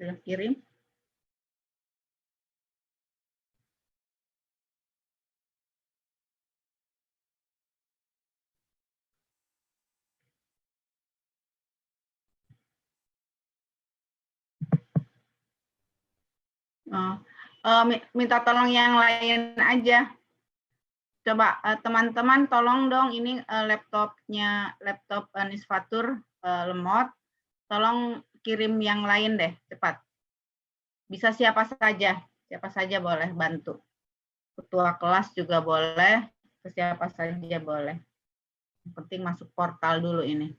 Sudah kirim? Minta tolong yang lain aja. Coba teman-teman tolong dong ini laptop Nisfatur lemot. Tolong kirim yang lain deh, cepat. Bisa siapa saja boleh bantu. Ketua kelas juga boleh, siapa saja boleh. Yang penting masuk portal dulu ini.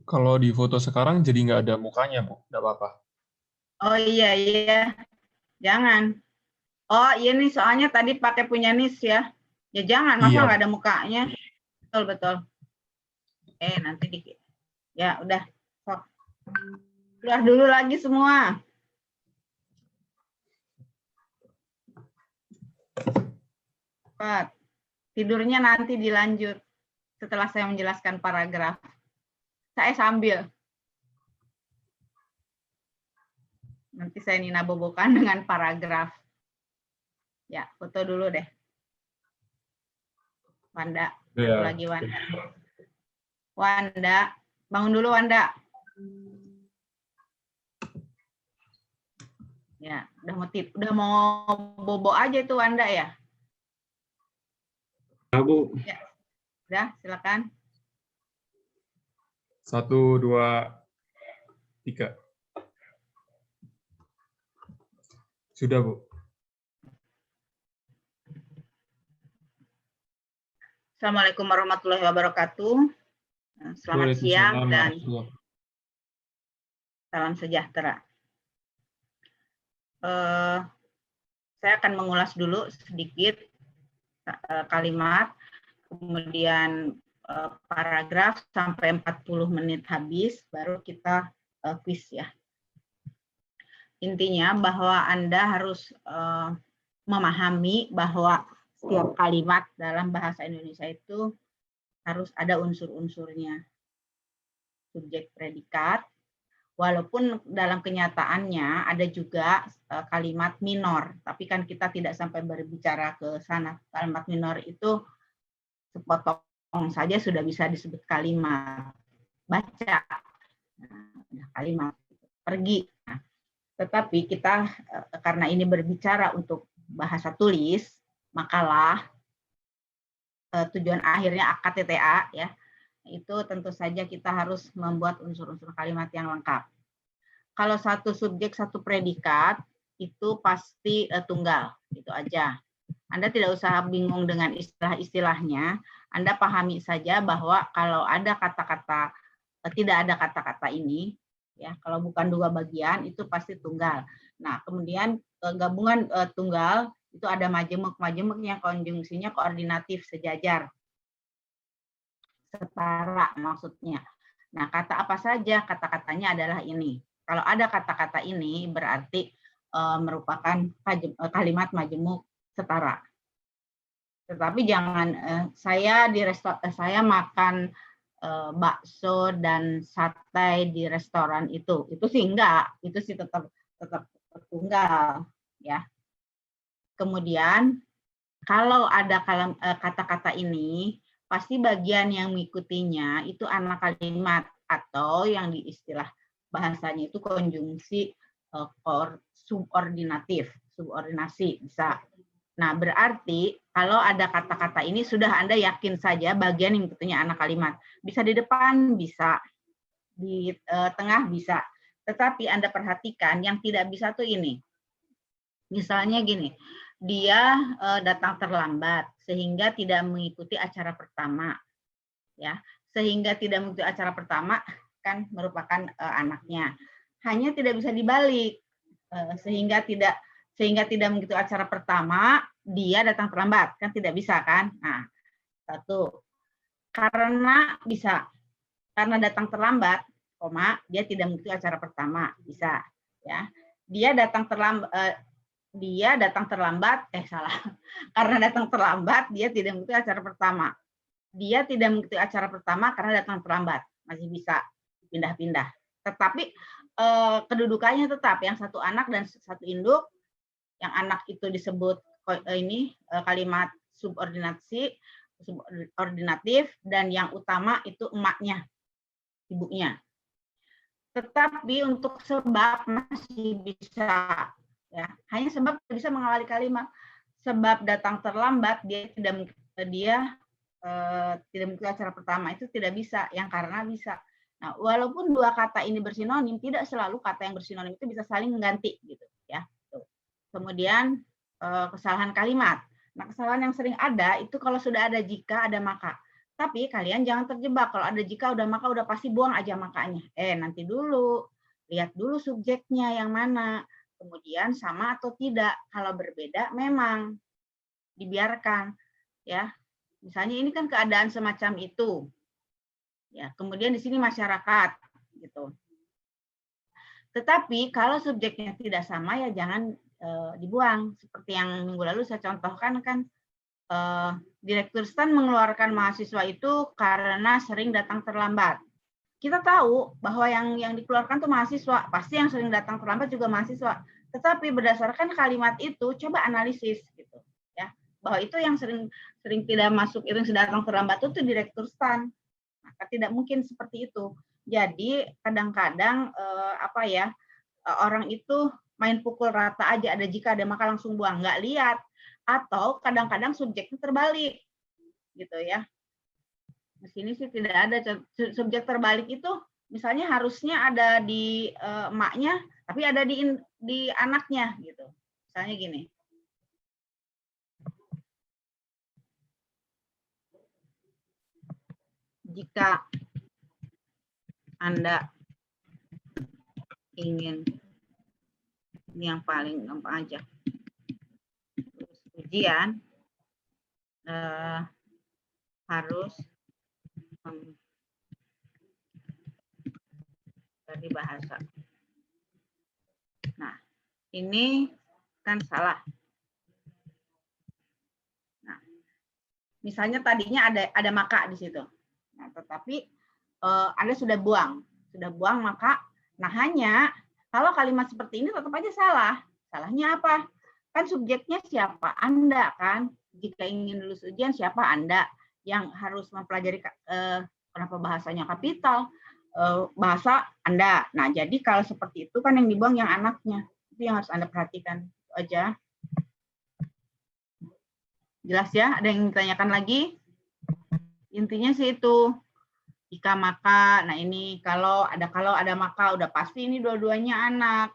Kalau di foto sekarang jadi nggak ada mukanya, Bu. Nggak apa-apa. Oh iya, jangan. Oh iya nih, soalnya tadi pakai punya Nis ya. Ya jangan, masa nggak ada mukanya. Betul. Nanti dikit. Ya udah. Sok. Keluar dulu lagi semua. Cepat. Tidurnya nanti dilanjut setelah saya menjelaskan paragraf. Saya sambil. Nanti saya Nina bobokan dengan paragraf. Ya, foto dulu deh. Wanda, satu lagi Wanda. Wanda, bangun dulu Wanda. Ya, udah mau bobo aja itu Wanda ya? Ya, Bu. Ya, udah silakan. 1, 2, 3. Sudah, Bu. Assalamualaikum warahmatullahi wabarakatuh. Selamat siang dan salam sejahtera. Saya akan mengulas dulu sedikit kalimat, kemudian paragraf sampai 40 menit habis, baru kita kuis ya. Intinya bahwa Anda harus memahami bahwa setiap kalimat dalam bahasa Indonesia itu harus ada unsur-unsurnya. Subjek, predikat, walaupun dalam kenyataannya ada juga kalimat minor, tapi kan kita tidak sampai berbicara ke sana. Kalimat minor itu sepotong saja sudah bisa disebut kalimat. Baca, kalimat, pergi. Tetapi kita karena ini berbicara untuk bahasa tulis, makalah, tujuan akhirnya AKTTA ya, itu tentu saja kita harus membuat unsur-unsur kalimat yang lengkap. Kalau satu subjek, satu predikat, itu pasti tunggal, itu aja. Anda tidak usah bingung dengan istilah-istilahnya, Anda pahami saja bahwa kalau ada kata-kata, tidak ada kata-kata ini, ya kalau bukan dua bagian, itu pasti tunggal. Nah, kemudian gabungan tunggal, itu ada majemuk yang konjungsinya koordinatif, sejajar. Setara maksudnya. Nah, kata apa saja? Kata-katanya adalah ini. Kalau ada kata-kata ini berarti merupakan kalimat majemuk setara. Tetapi jangan saya makan bakso dan sate di restoran itu sih enggak, itu sih tetap tunggal ya. Kemudian kalau ada kata-kata ini pasti bagian yang mengikutinya itu anak kalimat atau yang di istilah bahasanya itu konjungsi subordinasi bisa. Nah, berarti kalau ada kata-kata ini sudah Anda yakin saja bagian yang mengikutinya anak kalimat. Bisa di depan, bisa di tengah, bisa. Tetapi Anda perhatikan yang tidak bisa tuh ini. Misalnya gini, dia datang terlambat sehingga tidak mengikuti acara pertama, ya. Sehingga tidak mengikuti acara pertama kan merupakan anaknya. Hanya tidak bisa dibalik, sehingga tidak mengikuti acara pertama dia datang terlambat, kan tidak bisa kan? Nah, satu karena datang terlambat, dia tidak mengikuti acara pertama, bisa, ya. Dia datang terlambat. dia datang terlambat, salah. Karena datang terlambat, dia tidak mengikuti acara pertama. Dia tidak mengikuti acara pertama karena datang terlambat, masih bisa pindah-pindah. Tetapi kedudukannya tetap, yang satu anak dan satu induk, yang anak itu disebut kalimat subordinatif, dan yang utama itu emaknya, ibunya. Tetapi untuk sebab masih bisa, ya, hanya sebab bisa mengawali kalimat. Sebab datang terlambat, dia tidak mengikuti acara pertama itu tidak bisa, yang karena bisa. Nah, walaupun dua kata ini bersinonim, tidak selalu kata yang bersinonim itu bisa saling mengganti, gitu ya. Kemudian kesalahan kalimat. Nah, kesalahan yang sering ada itu kalau sudah ada jika, ada maka. Tapi kalian jangan terjebak, kalau ada jika, udah maka, udah pasti buang aja makanya. Nanti dulu, lihat dulu subjeknya yang mana. Kemudian sama atau tidak. Kalau berbeda memang dibiarkan, ya. Misalnya ini kan keadaan semacam itu. Ya, kemudian di sini masyarakat, gitu. Tetapi kalau subjeknya tidak sama, ya jangan dibuang. Seperti yang minggu lalu saya contohkan kan, Direktur STAN mengeluarkan mahasiswa itu karena sering datang terlambat. Kita tahu bahwa yang dikeluarkan itu mahasiswa, pasti yang sering datang terlambat juga mahasiswa. Tetapi berdasarkan kalimat itu, coba analisis, gitu ya, bahwa itu yang sering tidak masuk, itu yang datang terlambat itu Direktur STAN. Maka tidak mungkin seperti itu. Jadi kadang-kadang orang itu main pukul rata aja, ada jika, ada maka, langsung buang, nggak lihat. Atau kadang-kadang subjeknya terbalik, gitu ya. Di sini sih tidak ada subjek terbalik itu, misalnya harusnya ada di emaknya, tapi ada di anaknya, gitu. Misalnya gini. Jika Anda ingin, ini yang paling gampang aja, ujian harus dari bahasa. Nah, ini kan salah. Nah, misalnya tadinya ada maka di situ. Nah, tetapi Anda sudah buang maka. Nah, hanya kalau kalimat seperti ini tetap aja salah. Salahnya apa? Kan subjeknya siapa? Anda kan. Jika ingin lulus ujian, siapa? Anda yang harus mempelajari kenapa bahasanya kapital, bahasa Anda. Nah, jadi kalau seperti itu kan yang dibuang yang anaknya. Itu yang harus Anda perhatikan. Itu aja. Jelas ya? Ada yang ditanyakan lagi? Intinya sih itu. Jika maka, nah ini kalau ada maka, udah pasti ini dua-duanya anak.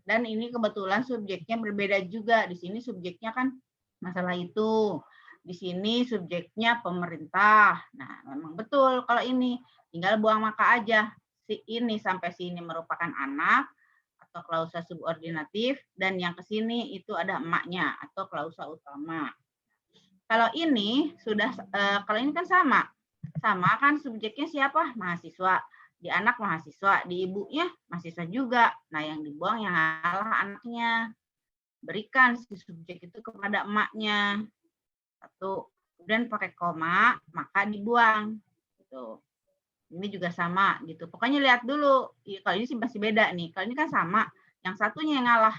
Dan ini kebetulan subjeknya berbeda juga. Di sini subjeknya kan masalah itu. Di sini subjeknya pemerintah. Nah, memang betul kalau ini. Tinggal buang maka aja. Si ini sampai sini merupakan anak atau klausa subordinatif. Dan yang ke sini itu ada emaknya atau klausa utama. Kalau ini sudah, kalau ini kan sama. Sama kan subjeknya siapa? Mahasiswa. Di anak mahasiswa, di ibunya mahasiswa juga. Nah, yang dibuang yang salah anaknya. Berikan si subjek itu kepada emaknya. Satu. Kemudian pakai koma, maka dibuang. Gitu. Ini juga sama gitu. Pokoknya lihat dulu. Kalau ini sih masih beda nih. Kalau ini kan sama. Yang satunya yang ngalah.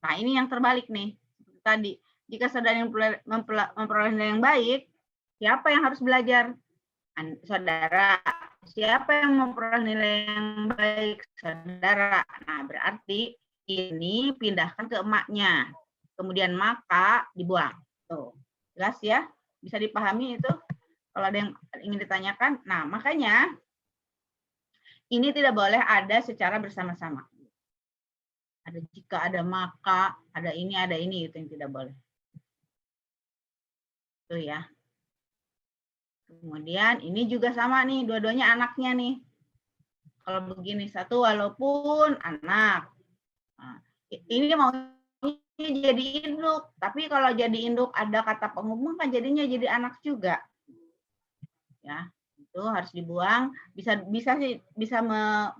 Nah, ini yang terbalik nih. Seperti tadi. Jika saudara memperoleh nilai yang baik, siapa yang harus belajar? Saudara. Siapa yang memperoleh nilai yang baik? Saudara. Nah, berarti ini pindahkan ke emaknya. Kemudian maka dibuang. Tuh. Jelas ya? Bisa dipahami itu? Kalau ada yang ingin ditanyakan. Nah, makanya ini tidak boleh ada secara bersama-sama. Ada jika, ada maka, ada ini, itu yang tidak boleh. Tuh ya. Kemudian ini juga sama nih, dua-duanya anaknya nih. Kalau begini, satu walaupun anak. Nah, ini mau jadi induk, tapi kalau jadi induk ada kata penghubung kan jadinya jadi anak juga. Ya, itu harus dibuang. Bisa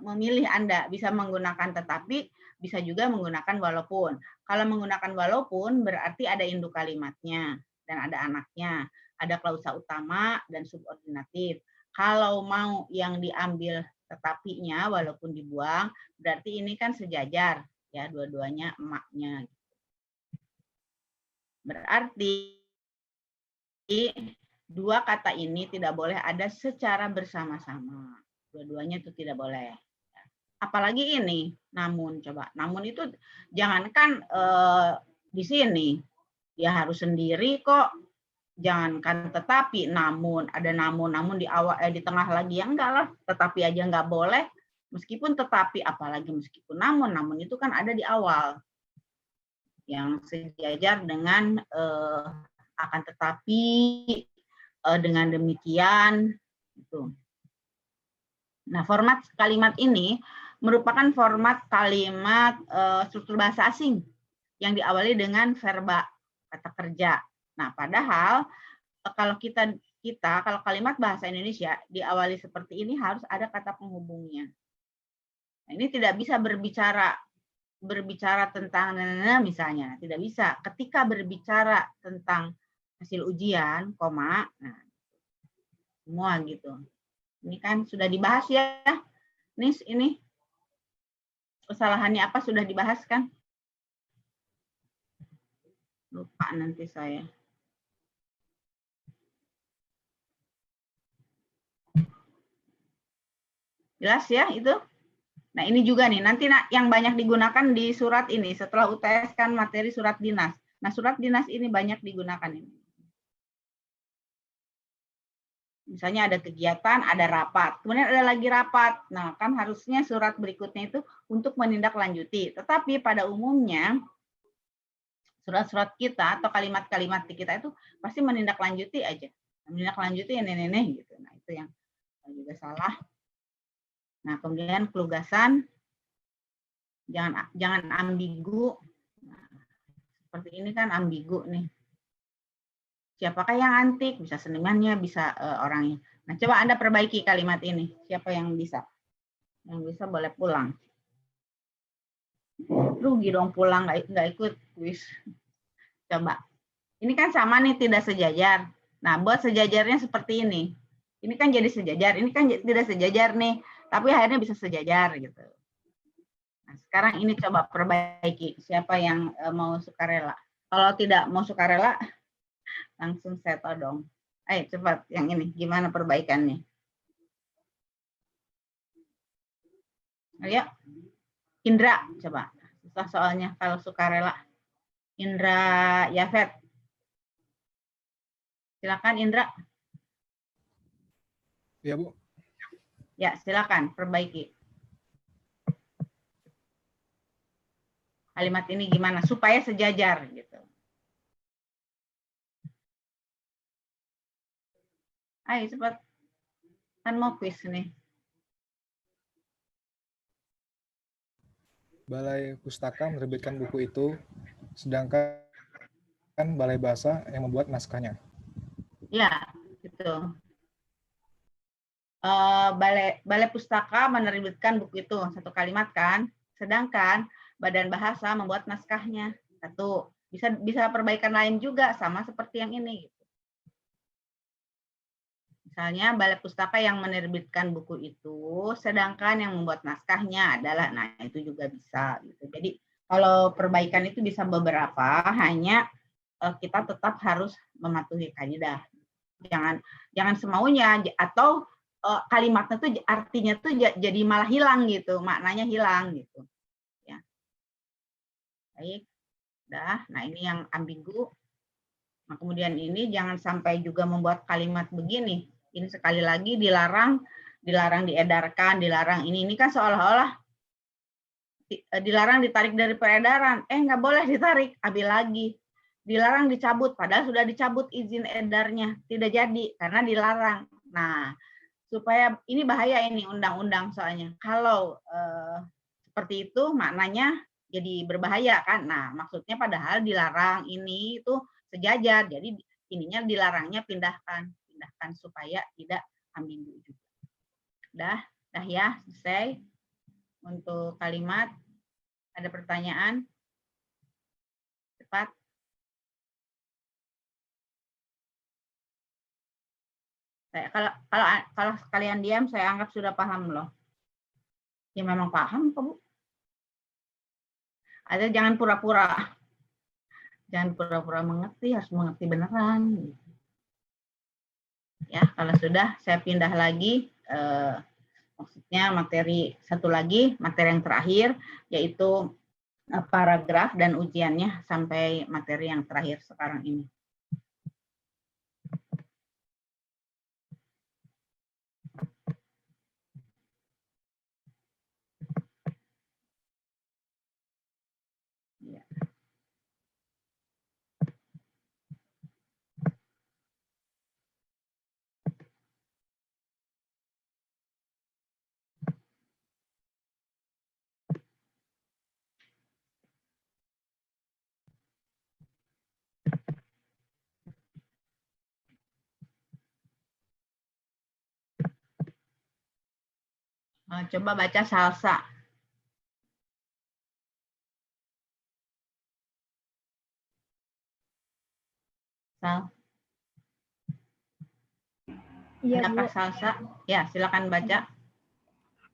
memilih Anda, bisa menggunakan tetapi bisa juga menggunakan walaupun. Kalau menggunakan walaupun berarti ada induk kalimatnya dan ada anaknya, ada klausa utama dan subordinatif. Kalau mau yang diambil tetapinya walaupun dibuang, berarti ini kan sejajar ya, dua-duanya emaknya. Berarti dua kata ini tidak boleh ada secara bersama-sama. Dua-duanya itu tidak boleh. Apalagi ini, namun coba. Namun itu jangankan di sini, ya harus sendiri kok. Jangankan tetapi, namun ada namun di awal di tengah lagi ya enggak lah. Tetapi aja enggak boleh. Meskipun tetapi, apalagi meskipun namun itu kan ada di awal yang sejajar dengan akan tetapi, dengan demikian itu. Nah, format kalimat ini merupakan format kalimat struktur bahasa asing yang diawali dengan verba, kata kerja. Nah, padahal kalau kalau kalimat bahasa Indonesia diawali seperti ini harus ada kata penghubungnya. Nah, ini tidak bisa berbicara tentang misalnya, tidak bisa. Ketika berbicara tentang hasil ujian, koma, nah, semua gitu. Ini kan sudah dibahas ya. Ini kesalahannya apa sudah dibahas kan? Lupa nanti saya. Jelas ya itu? Nah, ini juga nih, nanti yang banyak digunakan di surat ini, setelah UTS kan materi surat dinas. Nah, surat dinas ini banyak digunakan ini. Misalnya ada kegiatan, ada rapat, kemudian ada lagi rapat. Nah, kan harusnya surat berikutnya itu untuk menindaklanjuti. Tetapi pada umumnya, surat-surat kita atau kalimat-kalimat di kita itu pasti menindaklanjuti aja. Menindaklanjuti ini gitu. Nah, itu yang juga salah. Nah, kemudian kelugasan, jangan ambigu. Nah, seperti ini kan ambigu nih. Siapakah yang antik? Bisa senimannya, bisa orangnya. Nah, coba Anda perbaiki kalimat ini. Siapa yang bisa? Yang bisa boleh pulang. Rugi dong pulang, nggak ikut kuis. Coba. Ini kan sama nih, tidak sejajar. Nah, buat sejajarnya seperti ini. Ini kan jadi sejajar, ini kan tidak sejajar nih. Tapi akhirnya bisa sejajar gitu. Nah, sekarang ini coba perbaiki. Siapa yang mau sukarela? Kalau tidak mau sukarela, langsung seto dong. Ayo cepat yang ini, gimana perbaikannya? Ayo, Indra, coba. Susah soalnya kalau sukarela. Indra Yafet. Silakan Indra. Ya, Bu. Ya, silakan perbaiki. Kalimat ini gimana supaya sejajar gitu. Ayo cepat. Kan mau quiz nih. Balai Pustaka menerbitkan buku itu, sedangkan Balai Bahasa yang membuat naskahnya. Ya, gitu. Balai Pustaka menerbitkan buku itu, satu kalimat kan. Sedangkan Badan Bahasa membuat naskahnya. Satu. Bisa perbaikan lain juga sama seperti yang ini. Misalnya Balai Pustaka yang menerbitkan buku itu, sedangkan yang membuat naskahnya adalah, nah itu juga bisa. Gitu. Jadi kalau perbaikan itu bisa beberapa, hanya kita tetap harus mematuhi kaidah. Jangan semaunya, atau kalimatnya tuh artinya tuh jadi malah hilang gitu, maknanya hilang gitu. Ya. Baik, dah. Nah ini yang ambigu. Nah kemudian ini jangan sampai juga membuat kalimat begini. Ini sekali lagi dilarang diedarkan, dilarang ini kan seolah-olah dilarang ditarik dari peredaran. Nggak boleh ditarik, ambil lagi. Dilarang dicabut, padahal sudah dicabut izin edarnya. Tidak jadi, karena dilarang. Nah, supaya ini bahaya ini undang-undang soalnya. Kalau seperti itu maknanya jadi berbahaya kan. Nah, maksudnya padahal dilarang ini itu sejajar. Jadi ininya dilarangnya pindahkan supaya tidak ambigu juga. Dah ya, selesai untuk kalimat. Ada pertanyaan? Cepat. Kalau kalian diam, saya anggap sudah paham loh. Ya memang paham kok, Bu. Ada jangan pura-pura. Jangan pura-pura mengerti, harus mengerti beneran. Ya, kalau sudah, saya pindah lagi. Maksudnya materi satu lagi, materi yang terakhir, yaitu paragraf dan ujiannya sampai materi yang terakhir sekarang ini. Coba baca salsa. Sal. Iya, Adakah Bu. salsa? Ya, silakan baca.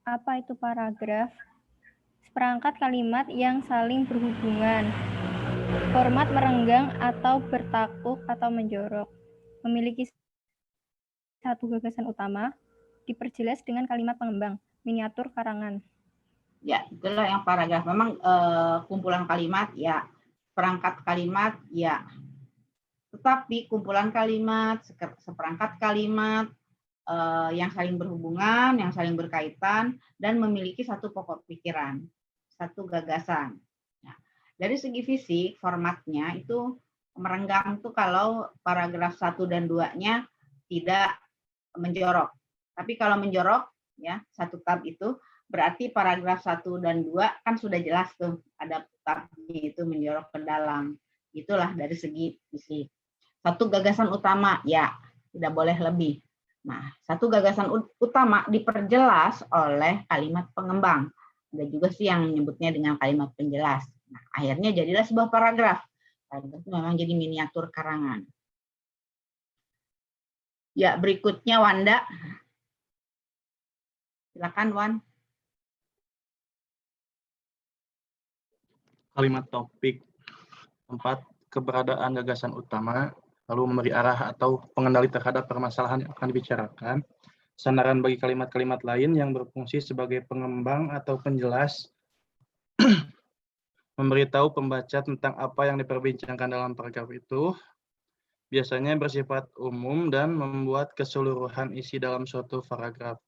Apa itu paragraf? Seperangkat kalimat yang saling berhubungan. Format merenggang atau bertakuk atau menjorok. Memiliki satu gagasan utama, diperjelas dengan kalimat pengembang, miniatur karangan. Ya, itulah yang paragraf. Memang kumpulan kalimat, ya. Perangkat kalimat, ya. Tetapi kumpulan kalimat, seperangkat kalimat, yang saling berhubungan, yang saling berkaitan, dan memiliki satu pokok pikiran, satu gagasan. Nah, dari segi fisik, formatnya itu merenggang tuh kalau paragraf 1 dan 2-nya tidak menjorok. Tapi kalau menjorok, ya satu tab itu, berarti paragraf 1 dan 2 kan sudah jelas tuh, ada tabnya itu menjorok ke dalam. Itulah dari segi fisik. Satu gagasan utama, ya tidak boleh lebih. Nah, satu gagasan utama diperjelas oleh kalimat pengembang. Ada juga sih yang menyebutnya dengan kalimat penjelas. Nah, akhirnya jadilah sebuah paragraf. Paragraf itu memang jadi miniatur karangan. Ya, berikutnya Wanda. Silakan, Wan. Kalimat topik. 4. Keberadaan gagasan utama, lalu memberi arah atau pengendali terhadap permasalahan yang akan dibicarakan. Sandaran bagi kalimat-kalimat lain yang berfungsi sebagai pengembang atau penjelas. Memberitahu pembaca tentang apa yang diperbincangkan dalam paragraf itu. Biasanya bersifat umum dan membuat keseluruhan isi dalam suatu paragraf.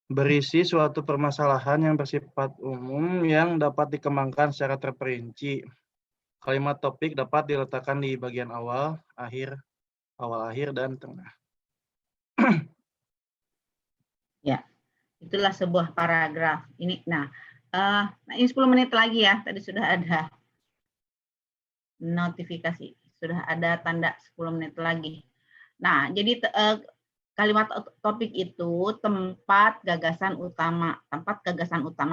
Berisi suatu permasalahan yang bersifat umum yang dapat dikembangkan secara terperinci. Kalimat topik dapat diletakkan di bagian awal, akhir, dan tengah. Ya, itulah sebuah paragraf. Ini, ini 10 menit lagi ya. Tadi sudah ada notifikasi, sudah ada tanda 10 menit lagi. Nah, jadi kalimat topik itu tempat gagasan utama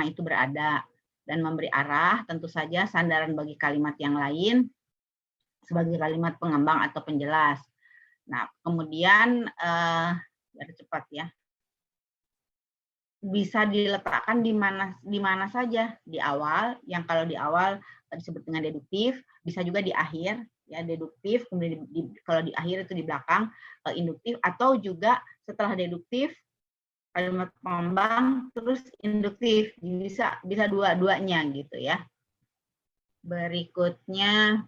itu berada dan memberi arah, tentu saja sandaran bagi kalimat yang lain sebagai kalimat pengembang atau penjelas. Nah, kemudian biar cepat ya, bisa diletakkan di mana saja, di awal, yang kalau di awal disebut dengan deduktif, bisa juga di akhir, ya deduktif, kemudian kalau di akhir itu di belakang induktif, atau juga setelah deduktif kalimat pengembang terus induktif, bisa dua-duanya gitu ya. Berikutnya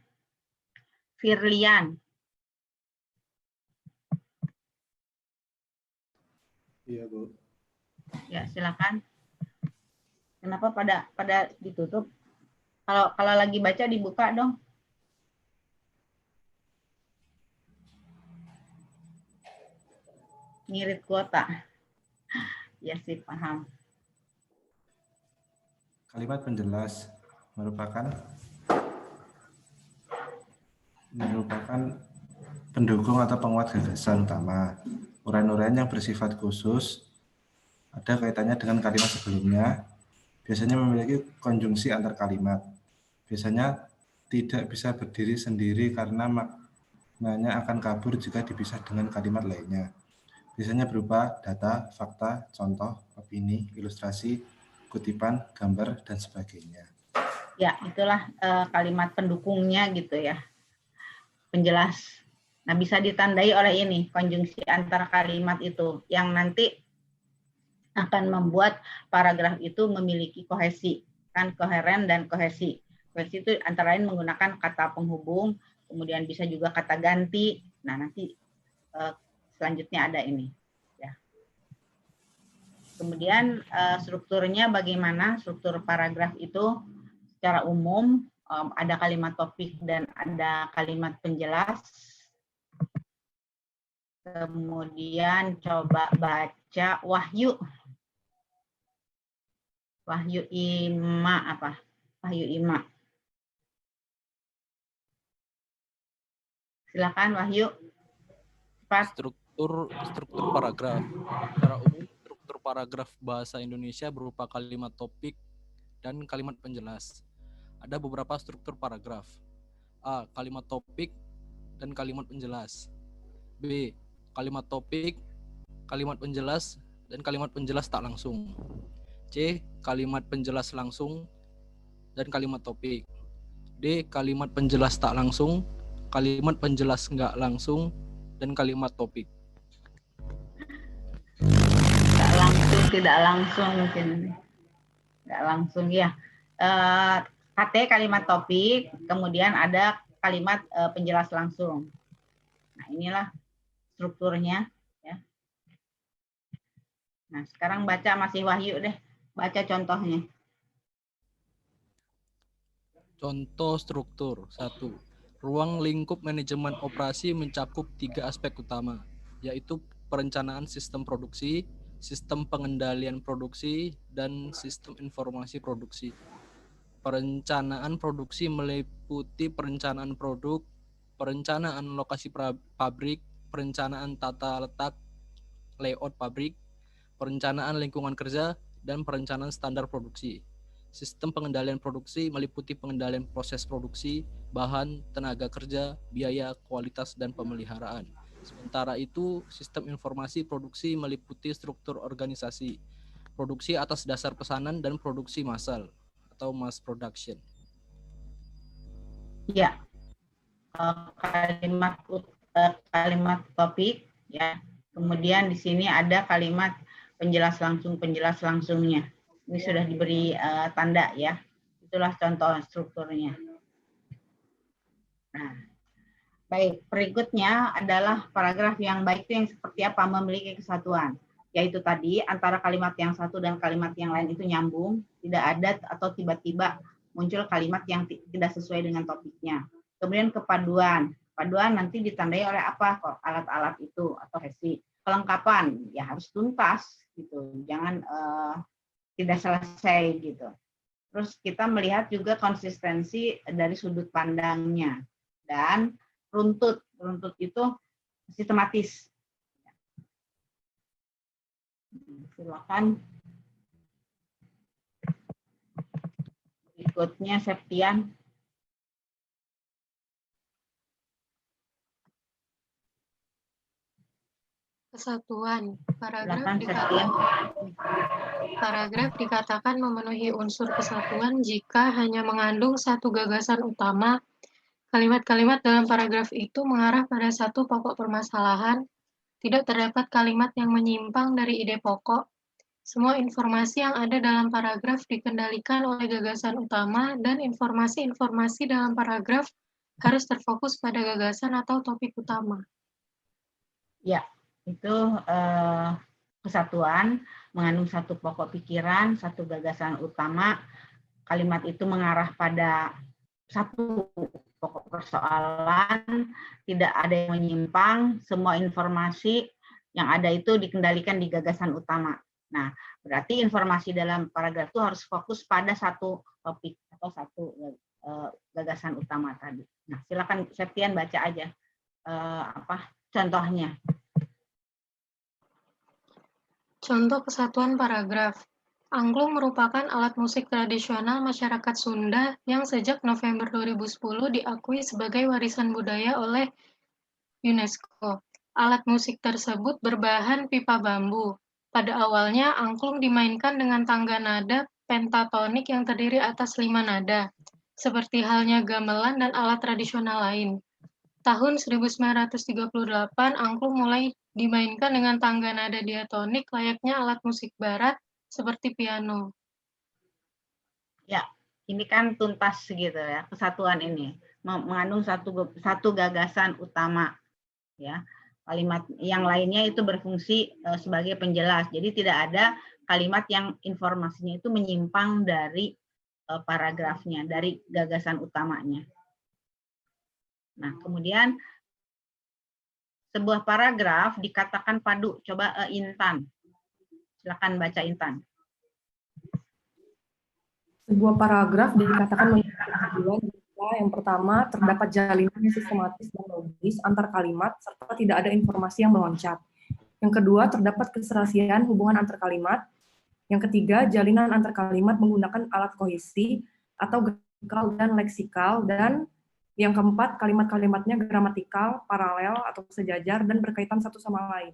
Firlian. Iya, Bu. Ya, silakan. Kenapa pada ditutup? Kalau lagi baca dibuka dong. Ngirit kuota. Ya sih, paham. Kalimat penjelas merupakan pendukung atau penguat gagasan utama. Uraian-uraian yang bersifat khusus ada kaitannya dengan kalimat sebelumnya Biasanya memiliki konjungsi antar kalimat. Biasanya tidak bisa berdiri sendiri karena maknanya akan kabur jika dipisah dengan kalimat lainnya. Biasanya berupa data, fakta, contoh, opini, ilustrasi, kutipan, gambar, dan sebagainya. Ya, itulah kalimat pendukungnya gitu ya. Penjelas. Nah, bisa ditandai oleh ini, konjungsi antar kalimat itu, yang nanti akan membuat paragraf itu memiliki kohesi, kan koheren dan kohesi. Kohesi itu antara lain menggunakan kata penghubung, kemudian bisa juga kata ganti. Nah, nanti selanjutnya ada ini. Ya. Kemudian strukturnya bagaimana? Struktur paragraf itu secara umum ada kalimat topik dan ada kalimat penjelas. Kemudian coba baca Wahyu. Wahyu Ima apa? Wahyu Ima. Silakan Wahyu. Cepat. Struktur paragraf. Secara umum, struktur paragraf bahasa Indonesia berupa kalimat topik dan kalimat penjelas. Ada beberapa struktur paragraf. A. Kalimat topik dan kalimat penjelas. B. Kalimat topik, kalimat penjelas, dan kalimat penjelas tak langsung. C. Kalimat penjelas langsung dan kalimat topik. D. Kalimat penjelas tak langsung, kalimat penjelas nggak langsung, dan kalimat topik. Tidak langsung mungkin. Tidak langsung ya. KT kalimat topik, kemudian ada kalimat penjelas langsung. Nah, inilah strukturnya ya. Nah, sekarang baca masih Wahyu deh. Baca contohnya. Contoh struktur. 1. Ruang lingkup manajemen operasi mencakup 3 aspek utama, yaitu perencanaan sistem produksi, sistem pengendalian produksi, dan sistem informasi produksi. Perencanaan produksi meliputi perencanaan produk, perencanaan lokasi pabrik, perencanaan tata letak, layout pabrik, perencanaan lingkungan kerja, dan perencanaan standar produksi. Sistem pengendalian produksi meliputi pengendalian proses produksi, bahan, tenaga kerja, biaya, kualitas, dan pemeliharaan. Sementara itu, sistem informasi produksi meliputi struktur organisasi, produksi atas dasar pesanan, dan produksi massal atau mass production. Ya, kalimat topik ya. Kemudian di sini ada kalimat penjelas langsungnya. Ini sudah diberi tanda ya. Itulah contoh strukturnya. Nah, baik, berikutnya adalah paragraf yang baik itu yang seperti apa, memiliki kesatuan. Yaitu tadi antara kalimat yang satu dan kalimat yang lain itu nyambung, tidak ada atau tiba-tiba muncul kalimat yang tidak sesuai dengan topiknya. Kemudian kepaduan. Paduan nanti ditandai oleh apa kok alat-alat itu atau sesi. Kelengkapan ya harus tuntas gitu, jangan tidak selesai gitu. Terus kita melihat juga konsistensi dari sudut pandangnya dan runtut itu sistematis. Silakan. Berikutnya Septian. Kesatuan. Paragraf dikatakan memenuhi unsur kesatuan jika hanya mengandung satu gagasan utama. Kalimat-kalimat dalam paragraf itu mengarah pada satu pokok permasalahan. Tidak terdapat kalimat yang menyimpang dari ide pokok. Semua informasi yang ada dalam paragraf dikendalikan oleh gagasan utama dan informasi-informasi dalam paragraf harus terfokus pada gagasan atau topik utama. Ya. Itu kesatuan, mengandung satu pokok pikiran, satu gagasan utama, kalimat itu mengarah pada satu pokok persoalan, tidak ada yang menyimpang, semua informasi yang ada itu dikendalikan di gagasan utama. Nah, berarti informasi dalam paragraf itu harus fokus pada satu topik atau satu gagasan utama tadi. Nah, silakan Septian baca aja contohnya. Contoh kesatuan paragraf. Angklung merupakan alat musik tradisional masyarakat Sunda yang sejak November 2010 diakui sebagai warisan budaya oleh UNESCO. Alat musik tersebut berbahan pipa bambu. Pada awalnya, angklung dimainkan dengan tangga nada pentatonik yang terdiri atas 5 nada, seperti halnya gamelan dan alat tradisional lain. Tahun 1938, angklung mulai dimainkan dengan tangga nada diatonik layaknya alat musik barat seperti piano. Ya, ini kan tuntas gitu ya, kesatuan ini mengandung satu gagasan utama ya. Kalimat yang lainnya itu berfungsi sebagai penjelas. Jadi tidak ada kalimat yang informasinya itu menyimpang dari paragrafnya, dari gagasan utamanya. Nah, kemudian sebuah paragraf dikatakan padu. Coba Intan. Silakan baca Intan. Sebuah paragraf dikatakan memiliki kedudukan jika yang pertama terdapat jalinan yang sistematis dan logis antar kalimat serta tidak ada informasi yang meloncat. Yang kedua terdapat keserasian hubungan antar kalimat. Yang ketiga jalinan antar kalimat menggunakan alat kohesi atau grammatikal dan leksikal, dan yang keempat kalimat-kalimatnya gramatikal, paralel atau sejajar dan berkaitan satu sama lain.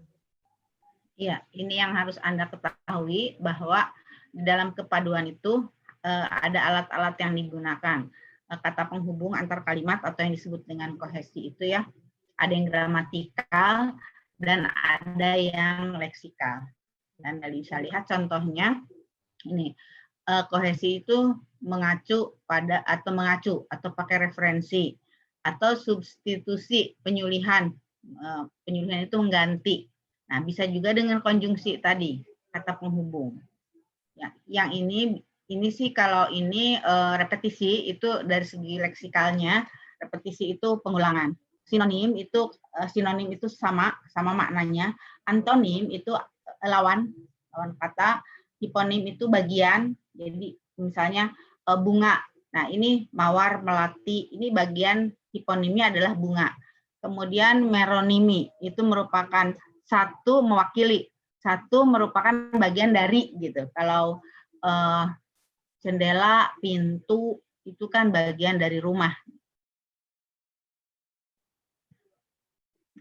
Iya, ini yang harus Anda ketahui bahwa di dalam kepaduan itu ada alat-alat yang digunakan. Kata penghubung antar kalimat atau yang disebut dengan kohesi itu ya. Ada yang gramatikal dan ada yang leksikal. Dan Anda bisa lihat contohnya ini. Kohesi itu mengacu atau pakai referensi atau substitusi penyulihan. Penyulihan itu mengganti. Nah, bisa juga dengan konjungsi tadi, kata penghubung. Ya, yang ini sih kalau ini repetisi itu dari segi leksikalnya, repetisi itu pengulangan. Sinonim itu sama maknanya. Antonim itu lawan kata. Hiponim itu bagian. Jadi misalnya bunga. Nah, ini mawar, melati, ini bagian hiponimnya adalah bunga. Kemudian meronimi itu merupakan satu mewakili, satu merupakan bagian dari gitu. Kalau jendela, pintu itu kan bagian dari rumah.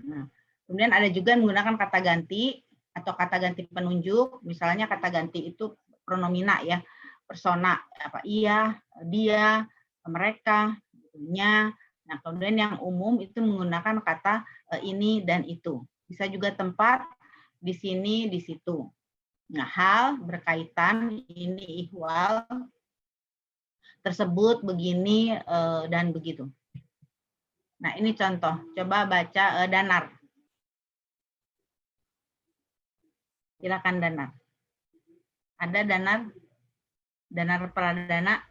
Nah, kemudian ada juga menggunakan kata ganti atau kata ganti penunjuk. Misalnya kata ganti itu pronomina ya, persona, apa ia, dia, mereka, nya. Nah, kemudian yang umum itu menggunakan kata ini dan itu. Bisa juga tempat, di sini, di situ. Nah, hal, berkaitan, ini ihwal, tersebut, begini, dan begitu. Nah, ini contoh. Coba baca Danar. Silakan Danar. Ada Danar? Danar Pradana?